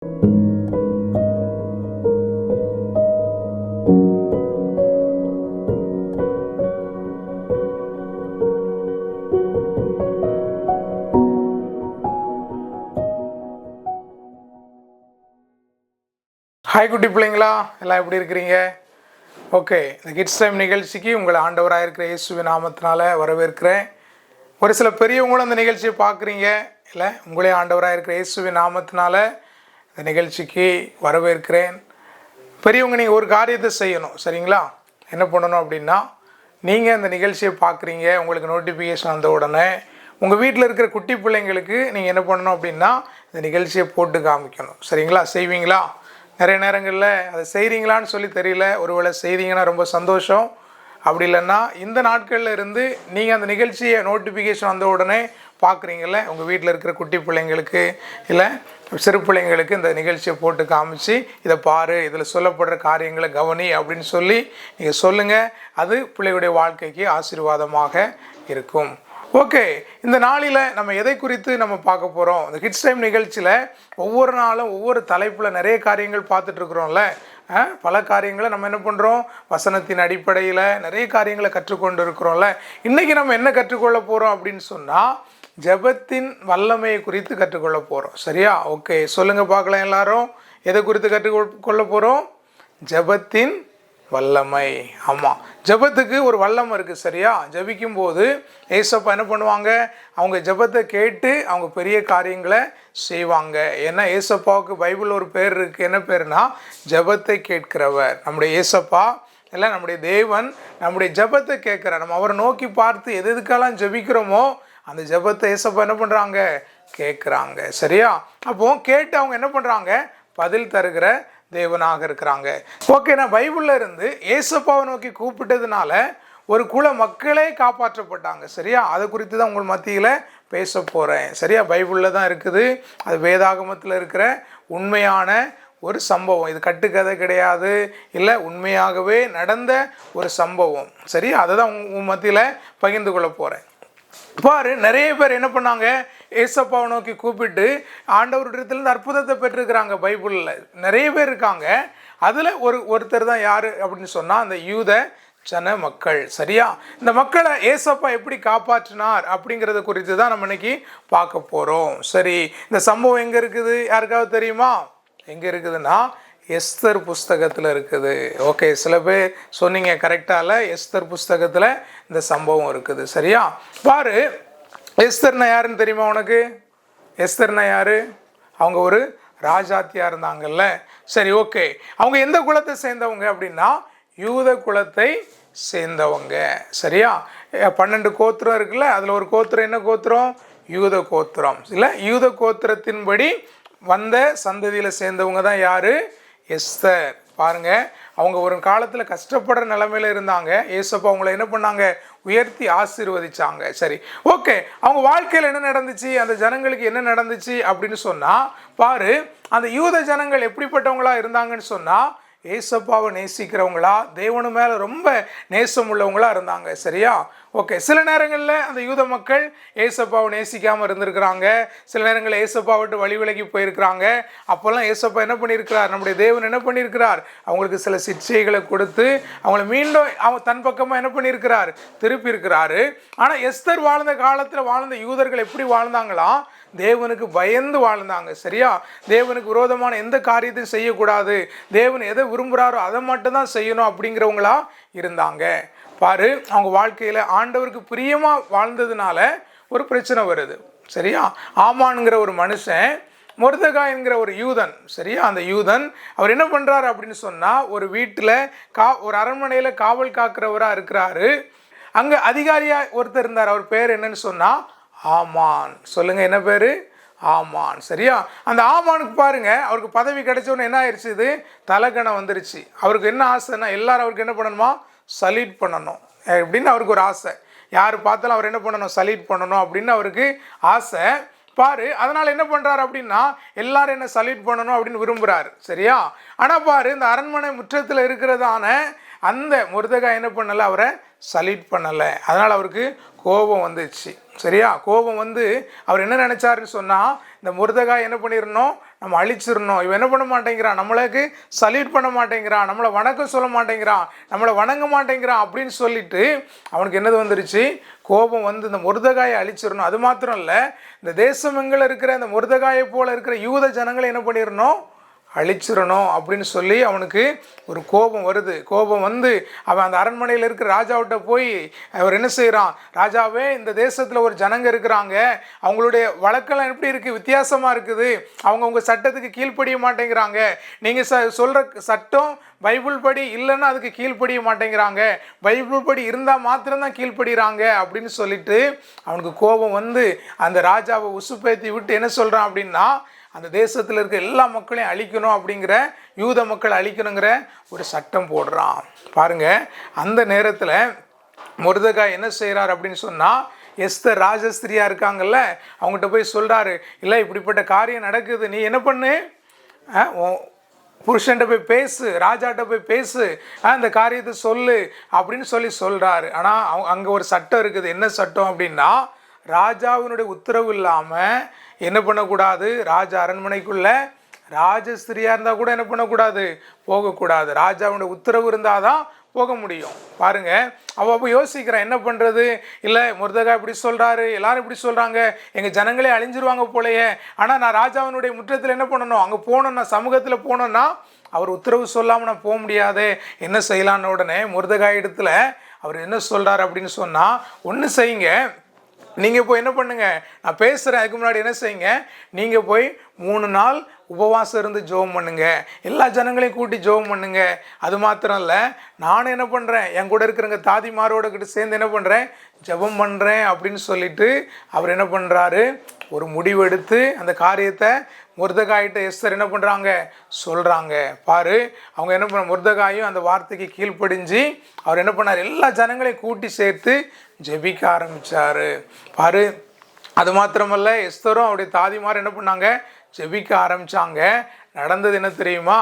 Hi குட்டி பிள்ளைங்களா, எல்லாம் எப்படி இருக்கிறீங்க? ஓகே, இந்த கிட்ஸ் டைம் நிகழ்ச்சிக்கு உங்களை ஆண்டவராக இருக்கிற இயேசுவின் நாமத்தினால வரவேற்கிறேன். ஒரு சில பெரியவங்களும் அந்த நிகழ்ச்சியை பார்க்குறீங்க இல்லை, உங்களே ஆண்டவராக இருக்கிற இயேசுவின் நாமத்தினால இந்த நிகழ்ச்சிக்கு வரவேற்கிறேன். பெரியவங்க நீங்கள் ஒரு காரியத்தை செய்யணும், சரிங்களா? என்ன பண்ணணும் அப்படின்னா, நீங்கள் இந்த நிகழ்ச்சியை பார்க்குறீங்க, உங்களுக்கு நோட்டிஃபிகேஷன் வந்த உடனே உங்கள் வீட்டில் இருக்கிற குட்டி பிள்ளைங்களுக்கு நீங்கள் என்ன பண்ணணும் அப்படின்னா இந்த நிகழ்ச்சியை போட்டு காமிக்கணும், சரிங்களா? செய்வீங்களா? நிறைய நேரங்களில் அதை செய்கிறீங்களான்னு சொல்லி தெரியல. ஒருவேளை செய்தீங்கன்னா ரொம்ப சந்தோஷம். அப்படி இல்லைன்னா இந்த நாட்களில் இருந்து நீங்கள் அந்த நிகழ்ச்சியை நோட்டிஃபிகேஷன் வந்த உடனே பார்க்குறீங்கல்ல, உங்கள் வீட்டில் இருக்கிற குட்டி பிள்ளைங்களுக்கு இல்லை சிறு பிள்ளைங்களுக்கு இந்த நிகழ்ச்சியை போட்டு காமிச்சு, இதை பாரு, இதில் சொல்லப்படுற காரியங்களை கவனி அப்படின்னு சொல்லி நீங்கள் சொல்லுங்கள். அது பிள்ளைகளுடைய வாழ்க்கைக்கு ஆசீர்வாதமாக இருக்கும். ஓகே, இந்த நாளில் நம்ம எதை குறித்து நம்ம பார்க்க போகிறோம்? இந்த கிட்ஸ் டைம் நிகழ்ச்சியில் ஒவ்வொரு நாளும் ஒவ்வொரு தலைப்பில் நிறைய காரியங்கள் பார்த்துட்ருக்குறோம்ல. பல காரியங்களை நம்ம என்ன பண்ணுறோம், வசனத்தின் அடிப்படையில் நிறைய காரியங்களை கற்றுக்கொண்டு இருக்கிறோம்ல. இன்றைக்கி நம்ம என்ன கற்றுக்கொள்ள போகிறோம் அப்படின்னு சொன்னால், ஜெபத்தின் வல்லமையை குறித்து கற்றுக்கொள்ள போகிறோம். சரியா? ஓகே, சொல்லுங்கள் பார்க்கலாம் எல்லாரும். எதை குறித்து கற்றுக்கொள்ள போகிறோம்? ஜெபத்தின் வல்லமை. ஆமாம், ஜெபத்துக்கு ஒரு வல்லமை இருக்குது. சரியா? ஜெபிக்கும் போது ஏசப்பா என்ன பண்ணுவாங்க, அவங்க ஜெபத்தை கேட்டு அவங்க பெரிய காரியங்களை செய்வாங்க. ஏன்னா ஏசப்பாவுக்கு பைபிள் ஒரு பேர் இருக்குது. என்ன பேருனா ஜெபத்தை கேட்கிறவர். நம்முடைய ஏசப்பா இல்லை, நம்முடைய தேவன் நம்முடைய ஜெபத்தை கேட்குறார். நம்ம அவரை நோக்கி பார்த்து எதுக்கெல்லாம் ஜெபிக்கிறோமோ அந்த ஜெபத்தை ஏசப்பா என்ன பண்ணுறாங்க, கேட்குறாங்க. சரியா? அப்போ கேட்டு அவங்க என்ன பண்ணுறாங்க, பதில் தருகிற தேவனாக இருக்கிறாங்க. ஓகே, நான் பைபிளில் இருந்து ஏசப்பாவை நோக்கி கூப்பிட்டதுனால ஒரு குல மக்களே காப்பாற்றப்பட்டாங்க. சரியா? அதை குறித்து தான் உங்கள் மத்தியில் பேச போகிறேன். சரியா? பைபிளில் தான் இருக்குது. அது வேதாகமத்தில் இருக்கிற உண்மையான ஒரு சம்பவம். இது கட்டுக்கதை கிடையாது, இல்லை, உண்மையாகவே நடந்த ஒரு சம்பவம். சரியா? அதை தான் உங்கள் மத்தியில் பகிர்ந்து கொள்ள போகிறேன். பாரு, நிறைய பேர் என்ன பண்ணாங்க, ஏசப்பாவை நோக்கி கூப்பிட்டு ஆண்டவரிடத்துலேருந்து அற்புதத்தை பெற்றிருக்கிறாங்க. பைபிளில் நிறைய பேர் இருக்காங்க. அதில் ஒருத்தர் தான் யார் அப்படின்னு சொன்னால் அந்த யூத ஜன மக்கள். சரியா? இந்த மக்களை ஏசப்பா எப்படி காப்பாற்றினார் அப்படிங்கிறத குறித்து தான் நம்ம இன்னைக்கு பார்க்க போகிறோம். சரி, இந்த சம்பவம் எங்கே இருக்குது, யாருக்காவது தெரியுமா? எங்கே இருக்குதுன்னா எஸ்தர் புஸ்தகத்தில் இருக்குது. ஓகே, சில பேர் சொன்னீங்க கரெக்டாக, எஸ்தர் புஸ்தகத்தில் இந்த சம்பவம் இருக்குது. சரியா? பாரு, எஸ்தர்னா யாருன்னு தெரியுமா உனக்கு? எஸ்தர்னா யாரு? அவங்க ஒரு ராஜாத்தியாக இருந்தாங்கல்ல. சரி, ஓகே, அவங்க எந்த குலத்தை சேர்ந்தவங்க அப்படின்னா யூத குலத்தை சேர்ந்தவங்க. சரியா? 12 கோத்திரம் இருக்குல்ல, அதில் ஒரு கோத்திரம் என்ன கோத்திரம்? யூத கோத்திரம். இல்லை, யூத கோத்திரத்தின்படி வந்த சந்ததியில் சேர்ந்தவங்க தான் யார்? எஸ்தர். பாருங்க, அவங்க ஒரு காலத்தில் கஷ்டப்படுற நிலைமையில இருந்தாங்க. ஏசப்பா அவங்கள என்ன பண்ணாங்க, உயர்த்தி ஆசீர்வதிச்சாங்க. சரி, ஓகே, அவங்க வாழ்க்கையில் என்ன நடந்துச்சு, அந்த ஜனங்களுக்கு என்ன நடந்துச்சு அப்படின்னு சொன்னால், பாரு, அந்த யூத ஜனங்கள் எப்படிப்பட்டவங்களா இருந்தாங்கன்னு சொன்னால், ஏசப்பாவை நேசிக்கிறவங்களா, தேவனு மேலே ரொம்ப நேசம் உள்ளவங்களா இருந்தாங்க. சரியா? ஓகே, சில நேரங்களில் அந்த யூத மக்கள் ஏசப்பாவை நேசிக்காமல் இருந்திருக்கிறாங்க. சில நேரங்களில் ஏசப்பா விட்டு வழி விலகி போயிருக்கிறாங்க. அப்போல்லாம் ஏசப்பா என்ன பண்ணியிருக்கிறார், நம்முடைய தேவன் என்ன பண்ணியிருக்கிறார், அவங்களுக்கு சில சிக்ஷைகளை கொடுத்து அவங்கள மீண்டும் அவங்க தன் பக்கமாக என்ன பண்ணியிருக்கிறார், திருப்பி இருக்கிறாரு. ஆனால் எஸ்தர் வாழ்ந்த காலத்தில் வாழ்ந்த யூதர்கள் எப்படி வாழ்ந்தாங்களாம், தேவனுக்கு பயந்து வாழ்ந்தாங்க. சரியா? தேவனுக்கு விரோதமான எந்த காரியத்தையும் செய்யக்கூடாது, தேவன் எதை விரும்புகிறாரோ அதை மட்டும்தான் செய்யணும் அப்படிங்கிறவங்களா இருந்தாங்க. பாரு, அவங்க வாழ்க்கையில் ஆண்டவருக்கு பிரியமாக வாழ்ந்ததுனால ஒரு பிரச்சனை வருது. சரியா? ஆமான்ங்கிற ஒரு மனுஷன் மொர்தெகாய் என்கிற ஒரு யூதன். சரியா? அந்த யூதன் அவர் என்ன பண்ணுறாரு அப்படின்னு சொன்னால், ஒரு வீட்டில் ஒரு அரண்மனையில் காவல் காக்கிறவராக இருக்கிறாரு. அங்கே அதிகாரியாக ஒருத்தர் இருந்தார். அவர் பேர் என்னன்னு சொன்னால் ஆமான். சொல்லுங்கள், என்ன பேர்? ஆமான். சரியா? அந்த ஆமானுக்கு பாருங்க, அவருக்கு பதவி கிடைச்சோன்னு என்ன ஆயிடுச்சு, இது தலைகணம் வந்துருச்சு. அவருக்கு என்ன ஆசைன்னா, எல்லாரும் அவருக்கு என்ன பண்ணணுமா, சல்யூட் பண்ணணும் அப்படின்னு அவருக்கு ஒரு ஆசை. யார் பார்த்தாலும் அவர் என்ன பண்ணணும், சல்யூட் பண்ணணும் அப்படின்னு அவருக்கு ஆசை. பாரு, அதனால் என்ன பண்ணுறாரு அப்படின்னா, எல்லாரும் என்ன சல்யூட் பண்ணணும் அப்படின்னு விரும்புகிறாரு. சரியா? ஆனால் பாரு, இந்த அரண்மனை முற்றத்தில் இருக்கிறதான அந்த மொர்தெகாய் என்ன பண்ணலை, அவரை சல்யூட் பண்ணலை. அதனால் அவருக்கு கோபம் வந்துச்சு. சரியா? கோபம் வந்து அவர் என்ன நினச்சாருன்னு சொன்னால், இந்த மொர்தெகாய் என்ன பண்ணிடணும், நம்ம அழிச்சிடணும், இவன் என்ன பண்ண மாட்டேங்கிறான், நம்மளுக்கு சல்யூட் பண்ண மாட்டேங்கிறான், நம்மளை வணக்கம் சொல்ல மாட்டேங்கிறான், நம்மளை வணங்க மாட்டேங்கிறான் அப்படின்னு சொல்லிட்டு அவனுக்கு என்னது வந்துருச்சு, கோபம் வந்து இந்த மொர்தெகாயை அழிச்சிடணும். அது மாத்திரம் இல்லை, இந்த தேசம் எங்கே இருக்கிற இந்த மொர்தெகாயை போல இருக்கிற யூத ஜனங்களை என்ன பண்ணிடணும், அழிச்சிடணும் அப்படின்னு சொல்லி அவனுக்கு ஒரு கோபம் வருது. கோபம் வந்து அவன் அந்த அரண்மனையில் இருக்கிற ராஜாவிட்ட போய் அவர் என்ன செய்கிறான், ராஜாவே இந்த தேசத்தில் ஒரு ஜனங்க இருக்கிறாங்க, அவங்களுடைய வழக்கெல்லாம் எப்படி இருக்குது, வித்தியாசமாக இருக்குது, அவங்க உங்கள் சட்டத்துக்கு கீழ்ப்படிய மாட்டேங்கிறாங்க, நீங்கள் சொல்கிற சட்டம் பைபிள் படி இல்லைன்னா அதுக்கு கீழ்ப்படிய மாட்டேங்கிறாங்க, பைபிள் படி இருந்தால் மாத்திரம்தான் கீழ்ப்படுகிறாங்க அப்படின்னு சொல்லிட்டு அவனுக்கு கோபம் வந்து அந்த ராஜாவை உசுப்பேத்தி விட்டு என்ன சொல்கிறான் அப்படின்னா, அந்த தேசத்தில் இருக்க எல்லா மக்களையும் அழிக்கணும் அப்படிங்கிற, யூத மக்கள் அழிக்கணுங்கிற ஒரு சட்டம் போடுறான் பாருங்க. அந்த நேரத்தில் மொர்தெகாய் என்ன செய்கிறார் அப்படின்னு சொன்னால், எஸ்தர் ராஜஸ்திரியா இருக்காங்கல்ல, அவங்ககிட்ட போய் சொல்கிறாரு, இல்லை இப்படிப்பட்ட காரியம் நடக்குது, நீ என்ன பண்ணு, புருஷன்கிட்ட போய் பேசு, ராஜாட்ட போய் பேசு, அந்த காரியத்தை சொல்லு அப்படின்னு சொல்கிறாரு. ஆனால் அங்கே ஒரு சட்டம் இருக்குது. என்ன சட்டம் அப்படின்னா, ராஜாவினுடைய உத்தரவு இல்லாமல் என்ன பண்ணக்கூடாது, ராஜா அரண்மனைக்குள்ள ராஜஸ்திரியாக இருந்தால் கூட என்ன பண்ணக்கூடாது, போகக்கூடாது. ராஜாவுடைய உத்தரவு இருந்தால் தான் போக முடியும். பாருங்க, அவள் அப்போ யோசிக்கிறான் என்ன பண்ணுறது, இல்லை மொர்தெகாய் இப்படி சொல்கிறாரு, எல்லாரும் இப்படி சொல்கிறாங்க, எங்கள் ஜனங்களே அழிஞ்சிருவாங்க போலையே, ஆனால் நான் ராஜாவினுடைய முற்றத்தில் என்ன பண்ணணும், அங்கே போகணுன்னா, சமூகத்தில் போகணுன்னா அவர் உத்தரவு சொல்லாமல் நான் போக முடியாது, என்ன செய்யலான்னு உடனே மொர்தெகாய் இடத்துல அவர் என்ன சொல்கிறார் அப்படின்னு சொன்னால், ஒன்று செய்யுங்க, நீங்கள் போய் என்ன பண்ணுங்க, நான் பேசுகிறேன், அதுக்கு முன்னாடி என்ன செய்யுங்க, நீங்கள் போய் 3 நாள் உபவாசம் இருந்து ஜெபம் பண்ணுங்க, எல்லா ஜனங்களையும் கூட்டி ஜெபம் பண்ணுங்க. அது மாத்திரம் இல்லை, நானும் என்ன பண்ணுறேன், என் கூட இருக்கிறவங்க தாதிமாரோட கிட்ட சேர்ந்து என்ன பண்ணுறேன், ஜெபம் பண்ணுறேன் அப்படின்னு சொல்லிட்டு அவர் என்ன பண்ணுறாரு, ஒரு முடிவெடுத்து அந்த காரியத்தை மொர்தெகாயிட்ட எஸ்தர் என்ன பண்ணுறாங்க, சொல்கிறாங்க. பாரு, அவங்க என்ன பண்ண, மொர்தெகாயும் அந்த வார்த்தைக்கு கீழ்ப்படிஞ்சு அவர் என்ன பண்ணார், எல்லா ஜனங்களையும் கூட்டி சேர்த்து ஜெபிக்க ஆரம்பித்தார். பாரு, அது மாத்திரமல்ல, எஸ்தரும் அவருடைய தாதிமார் என்ன பண்ணாங்க, ஜெபிக்க ஆரம்பித்தாங்க. நடந்தது என்ன தெரியுமா,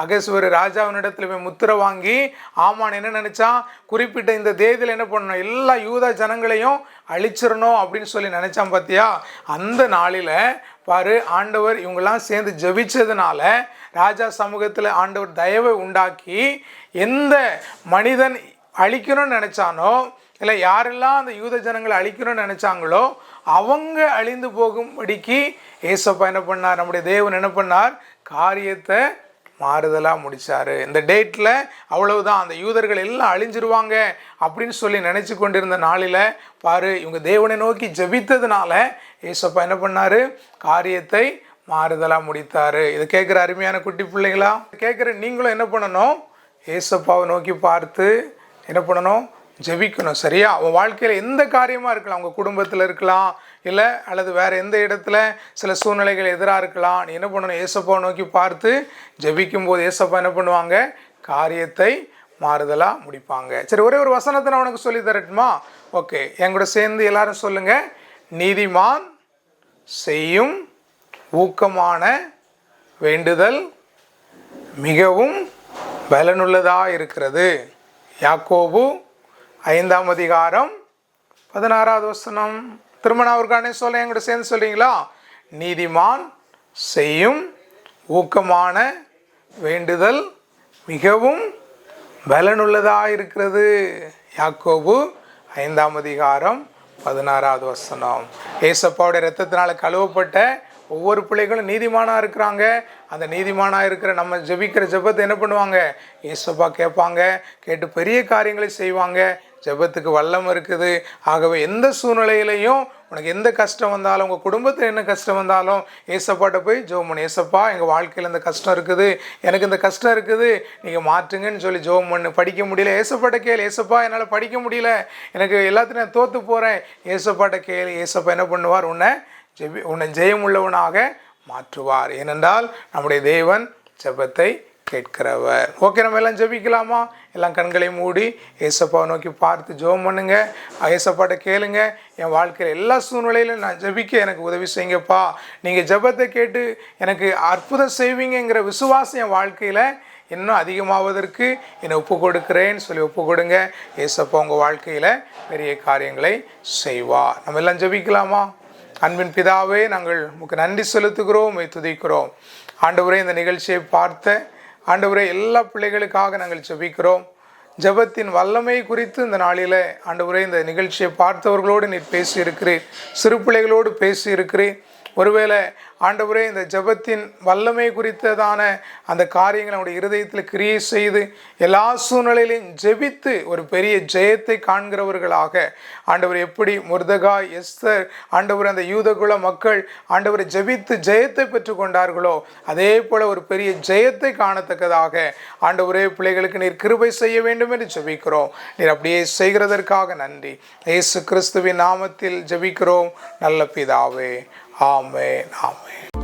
அகஸ்வேரு ராஜாவினிடத்தில் போய் முத்திரை வாங்கி, ஆமான் என்ன நினச்சான், குறிப்பிட்ட இந்த தேதியில் என்ன பண்ணணும், எல்லா யூதா ஜனங்களையும் அழிச்சிடணும் அப்படின்னு சொல்லி நினச்சான். பார்த்தியா, அந்த நாளில் பாரு, ஆண்டவர் இவங்கெல்லாம் சேர்ந்து ஜெபிச்சதுனால ராஜா சமூகத்தில் ஆண்டவர் தயவை உண்டாக்கி, எந்த மனிதன் அழிக்கணும்னு நினச்சானோ, இல்லை யாரெல்லாம் அந்த யூத ஜனங்களை அழிக்கணும்னு நினச்சாங்களோ அவங்க அழிந்து போகும்படிக்கு ஏசப்பா என்ன பண்ணார், நம்முடைய தேவன் என்ன பண்ணார், காரியத்தை மாறுதலாக முடித்தார். இந்த டேட்டில் அவ்வளவுதான், அந்த யூதர்கள் எல்லாம் அழிஞ்சிருவாங்க அப்படின்னு சொல்லி நினச்சி கொண்டிருந்த நாளில் பாரு, இவங்க தேவனை நோக்கி ஜெபித்ததுனால ஏசப்பா என்ன பண்ணார், காரியத்தை மாறுதலாக முடித்தார். இது கேட்குற அருமையான குட்டி பிள்ளைங்களா, கேட்குற நீங்களும் என்ன பண்ணணும், ஏசப்பாவை நோக்கி பார்த்து என்ன பண்ணணும், ஜெபிக்கணும். சரியா, அவன் வாழ்க்கையில் எந்த காரியமாக இருக்கலாம், உங்கள் குடும்பத்தில் இருக்கலாம், இல்லை அல்லது வேறு எந்த இடத்துல சில சூழ்நிலைகள் எதிராக இருக்கலாம், நீ என்ன பண்ணணும், ஏசப்பாவை நோக்கி பார்த்து ஜெபிக்கும் போது ஏசப்பா என்ன பண்ணுவாங்க, காரியத்தை மாறுதலாக முடிப்பாங்க. சரி, ஒரே ஒரு வசனத்தை நான் உனக்கு சொல்லி தரட்டுமா? ஓகே, என் கூட சேர்ந்து எல்லாரும் சொல்லுங்க. நீதிமான் செய்யும் ஊக்கமான வேண்டுதல் மிகவும் பலனுள்ளதாக இருக்கிறது. யாக்கோபு 5ஆம் அதிகாரம் 16வது வசனம். திருமண அவருக்கானே சொல்ல, என் கூட சேர்ந்து சொல்றீங்களா? நீதிமான் செய்யும் ஊக்கமான வேண்டுதல் மிகவும் பலனுள்ளதாக இருக்கிறது. யாக்கோபு 5ஆம் அதிகாரம் 16வது வசனம். ஏசப்பாவுடைய இரத்தத்தினால கழுவப்பட்ட ஒவ்வொரு பிள்ளைகளும் நீதிமானாக இருக்கிறாங்க. அந்த நீதிமானாக இருக்கிற நம்ம ஜெபிக்கிற ஜெபத்தை என்ன பண்ணுவாங்க, ஏசப்பா கேட்பாங்க, கேட்டு பெரிய காரியங்களை செய்வாங்க. ஜெபத்துக்கு வல்லம் இருக்குது. ஆகவே எந்த சூழ்நிலையிலையும் உனக்கு எந்த கஷ்டம் வந்தாலும், உங்கள் குடும்பத்தில் என்ன கஷ்டம் வந்தாலும் ஏசப்பாட்ட போய் ஜெபம் பண்ணு. ஏசப்பா, எங்கள் வாழ்க்கையில் இந்த கஷ்டம் இருக்குது, எனக்கு இந்த கஷ்டம் இருக்குது, நீங்கள் மாற்றுங்கன்னு சொல்லி ஜெபம் பண்ணு. படிக்க முடியல, ஏசப்பாட்ட கேளு. ஏசப்பா, என்னால் படிக்க முடியல, எனக்கு எல்லாத்தையும் நான் தோற்று போகிறேன், ஏசப்பாட்ட கேளு. ஏசப்பா என்ன பண்ணுவார், உன்னை ஜெயம் உள்ளவனாக மாற்றுவார். ஏனென்றால் நம்முடைய தேவன் ஜெபத்தை கேட்கிறவர். ஓகே, நம்ம எல்லாம் ஜெபிக்கலாமா? எல்லாம் கண்களை மூடி ஏசப்பாவை நோக்கி பார்த்து ஜெபம் பண்ணுங்க. ஏசப்பாட்ட கேளுங்க, என் வாழ்க்கையில் எல்லா சூழ்நிலையிலும் நான் ஜெபிக்க எனக்கு உதவி செய்யுங்கப்பா. நீங்கள் ஜெபத்தை கேட்டு எனக்கு அற்புதம் செய்வீங்கிற விசுவாசம் என் வாழ்க்கையில் இன்னும் அதிகமாவதற்கு என்னை ஒப்பு கொடுக்குறேன்னு சொல்லி ஒப்பு கொடுங்க. ஏசப்பா உங்கள் வாழ்க்கையில் பெரிய காரியங்களை செய்வார். நம்ம எல்லாம் ஜெபிக்கலாமா? அன்பின் பிதாவே, நாங்கள் உமக்கு நன்றி செலுத்துகிறோம், துதிக்கிறோம். ஆண்டவரே, இந்த நிகழ்ச்சியை பார்த்த ஆண்டவரே எல்லா பிள்ளைகளுக்காக நாங்கள் ஜெபிக்கிறோம். ஜெபத்தின் வல்லமை குறித்து இந்த நாளில் ஆண்டவரே இந்த நிகழ்ச்சியை பார்த்தவர்களோடு நீர் பேசியிருக்கிறீர், சிறு பிள்ளைகளோடு பேசியிருக்கிறீர். ஒருவேளை ஆண்டவரே இந்த ஜெபத்தின் வல்லமை குறித்ததான அந்த காரியங்களை நம்முடைய இருதயத்தில் கிரியை செய்து எல்லா சூழ்நிலையிலையும் ஜெபித்து ஒரு பெரிய ஜெயத்தை காண்கிறவர்களாக ஆண்டவர் எப்படி முர்தகாய், எஸ்தர் ஆண்டவர் அந்த யூதகுல மக்கள் ஆண்டவரை ஜெபித்து ஜெயத்தை பெற்று கொண்டார்களோ அதே போல ஒரு பெரிய ஜெயத்தை காணத்தக்கதாக ஆண்டவரே பிள்ளைகளுக்கு நீர் கிருபை செய்ய வேண்டும் என்று ஜெபிக்கிறோம். நீர் அப்படியே செய்கிறதற்காக நன்றி. இயேசு கிறிஸ்துவின் நாமத்தில் ஜெபிக்கிறோம் நல்ல பிதாவே. ஆமென், ஆமென்.